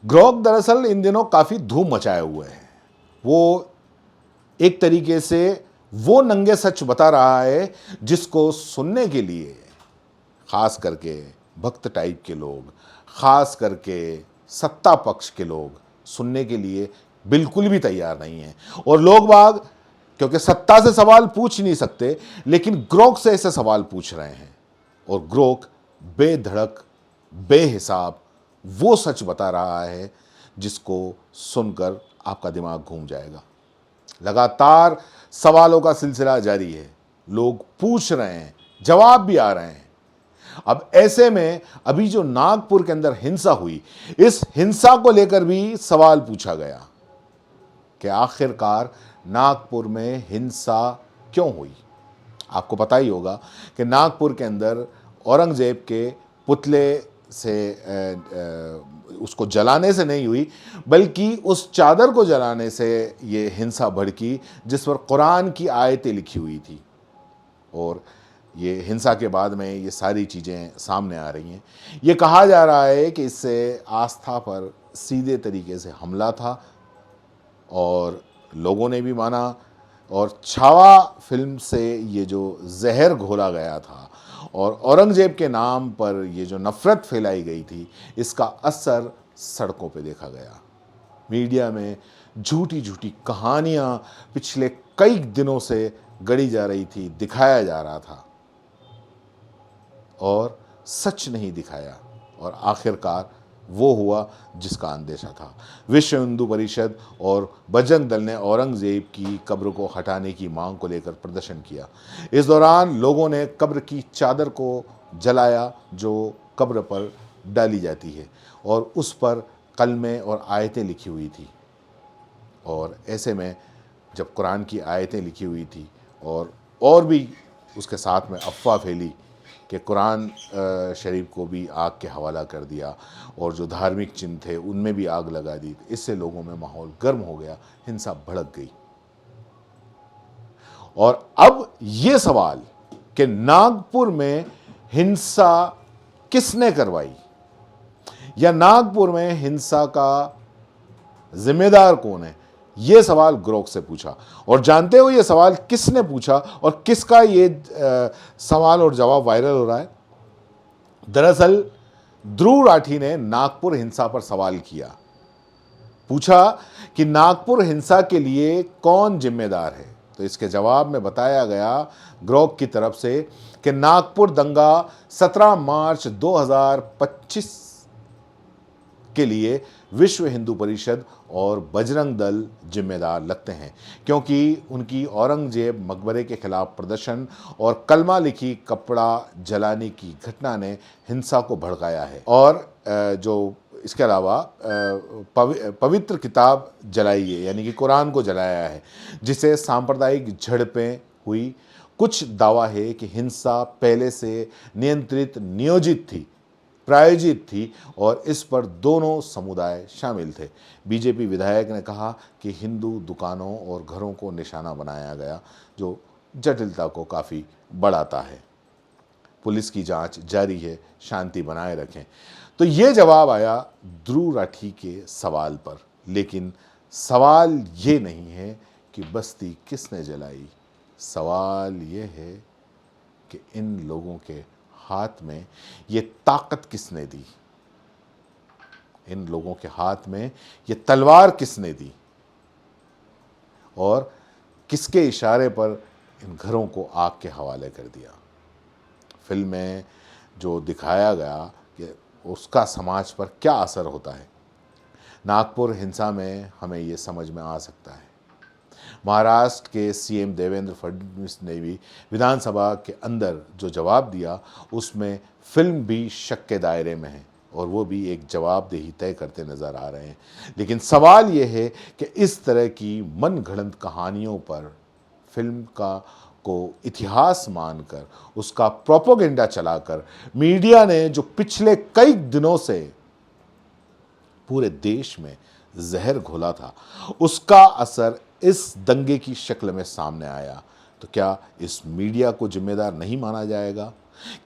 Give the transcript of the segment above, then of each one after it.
Grok दरअसल इन दिनों काफ़ी धूम मचाए हुए है। वो एक तरीके से वो नंगे सच बता रहा है जिसको सुनने के लिए खास करके भक्त टाइप के लोग, खास करके सत्ता पक्ष के लोग सुनने के लिए बिल्कुल भी तैयार नहीं हैं। और लोग बाग क्योंकि सत्ता से सवाल पूछ नहीं सकते, लेकिन ग्रोक से ऐसे सवाल पूछ रहे हैं। और ग्रोक बेधड़क बेहिसाब वो सच बता रहा है जिसको सुनकर आपका दिमाग घूम जाएगा। लगातार सवालों का सिलसिला जारी है, लोग पूछ रहे हैं, जवाब भी आ रहे हैं। अब ऐसे में अभी जो नागपुर के अंदर हिंसा हुई, इस हिंसा को लेकर भी सवाल पूछा गया कि आखिरकार नागपुर में हिंसा क्यों हुई। आपको पता ही होगा कि नागपुर के अंदर औरंगजेब के पुतले से उसको जलाने से नहीं हुई, बल्कि उस चादर को जलाने से ये हिंसा भड़की जिस पर कुरान की आयतें लिखी हुई थी। और ये हिंसा के बाद में ये सारी चीज़ें सामने आ रही हैं। ये कहा जा रहा है कि इससे आस्था पर सीधे तरीके से हमला था और लोगों ने भी माना। और छावा फिल्म से ये जो जहर घोला गया था और औरंगजेब के नाम पर ये जो नफ़रत फैलाई गई थी, इसका असर सड़कों पे देखा गया। मीडिया में झूठी झूठी कहानियाँ पिछले कई दिनों से गढ़ी जा रही थी, दिखाया जा रहा था और सच नहीं दिखाया। और आखिरकार वो हुआ जिसका अंदेशा था। विश्व हिंदू परिषद और बजरंग दल ने औरंगजेब की कब्र को हटाने की मांग को लेकर प्रदर्शन किया। इस दौरान लोगों ने कब्र की चादर को जलाया जो कब्र पर डाली जाती है और उस पर कलमे और आयतें लिखी हुई थी। और ऐसे में जब कुरान की आयतें लिखी हुई थी और भी उसके साथ में अफवाह फैली कि कुरान शरीफ को भी आग के हवाला कर दिया और जो धार्मिक चिन्ह थे उनमें भी आग लगा दी, इससे लोगों में माहौल गर्म हो गया, हिंसा भड़क गई। और अब ये सवाल कि नागपुर में हिंसा किसने करवाई या नागपुर में हिंसा का जिम्मेदार कौन है, ये सवाल ग्रोक से पूछा। और जानते हो ये सवाल किसने पूछा और किसका ये सवाल और जवाब वायरल हो रहा है? दरअसल ध्रुव राठी ने नागपुर हिंसा पर सवाल किया। पूछा कि नागपुर हिंसा के लिए कौन जिम्मेदार है। तो इसके जवाब में बताया गया ग्रोक की तरफ से कि नागपुर दंगा 17 मार्च 2025 के लिए विश्व हिंदू परिषद और बजरंग दल जिम्मेदार लगते हैं, क्योंकि उनकी औरंगजेब मकबरे के खिलाफ प्रदर्शन और कलमा लिखी कपड़ा जलाने की घटना ने हिंसा को भड़काया है। और जो इसके अलावा पवित्र किताब जलाई है, यानी कि कुरान को जलाया है, जिसे सांप्रदायिक झड़पें हुई। कुछ दावा है कि हिंसा पहले से नियंत्रित नियोजित थी, प्रायोजित थी और इस पर दोनों समुदाय शामिल थे। बीजेपी विधायक ने कहा कि हिंदू दुकानों और घरों को निशाना बनाया गया, जो जटिलता को काफ़ी बढ़ाता है। पुलिस की जांच जारी है, शांति बनाए रखें। तो ये जवाब आया ध्रुव राठी के सवाल पर। लेकिन सवाल ये नहीं है कि बस्ती किसने जलाई, सवाल ये है कि इन लोगों के हाथ में ये ताकत किसने दी, इन लोगों के हाथ में ये तलवार किसने दी और किसके इशारे पर इन घरों को आग के हवाले कर दिया। फिल्म में जो दिखाया गया कि उसका समाज पर क्या असर होता है, नागपुर हिंसा में हमें ये समझ में आ सकता है। महाराष्ट्र के सीएम देवेंद्र फडणवीस ने भी विधानसभा के अंदर जो जवाब दिया, उसमें फिल्म भी शक के दायरे में है और वो भी एक जवाबदेही तय करते नज़र आ रहे हैं। लेकिन सवाल ये है कि इस तरह की मन घड़ंत कहानियों पर फिल्म को इतिहास मानकर, उसका प्रोपेगेंडा चलाकर मीडिया ने जो पिछले कई दिनों से पूरे देश में जहर घोला था, उसका असर इस दंगे की शक्ल में सामने आया। तो क्या इस मीडिया को जिम्मेदार नहीं माना जाएगा?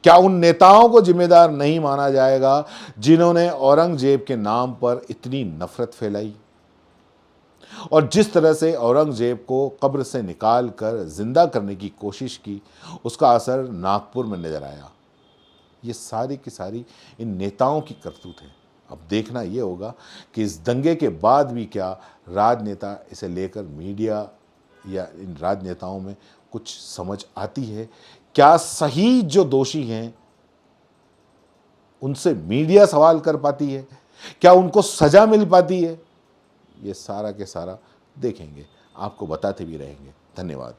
क्या उन नेताओं को जिम्मेदार नहीं माना जाएगा जिन्होंने औरंगजेब के नाम पर इतनी नफरत फैलाई और जिस तरह से औरंगजेब को कब्र से निकाल कर जिंदा करने की कोशिश की, उसका असर नागपुर में नजर आया। ये सारी की सारी इन नेताओं की करतूत है। अब देखना ये होगा कि इस दंगे के बाद भी क्या राजनेता इसे लेकर मीडिया या इन राजनेताओं में कुछ समझ आती है। क्या सही जो दोषी हैं उनसे मीडिया सवाल कर पाती है, क्या उनको सजा मिल पाती है। ये सारा के सारा देखेंगे, आपको बताते भी रहेंगे। धन्यवाद।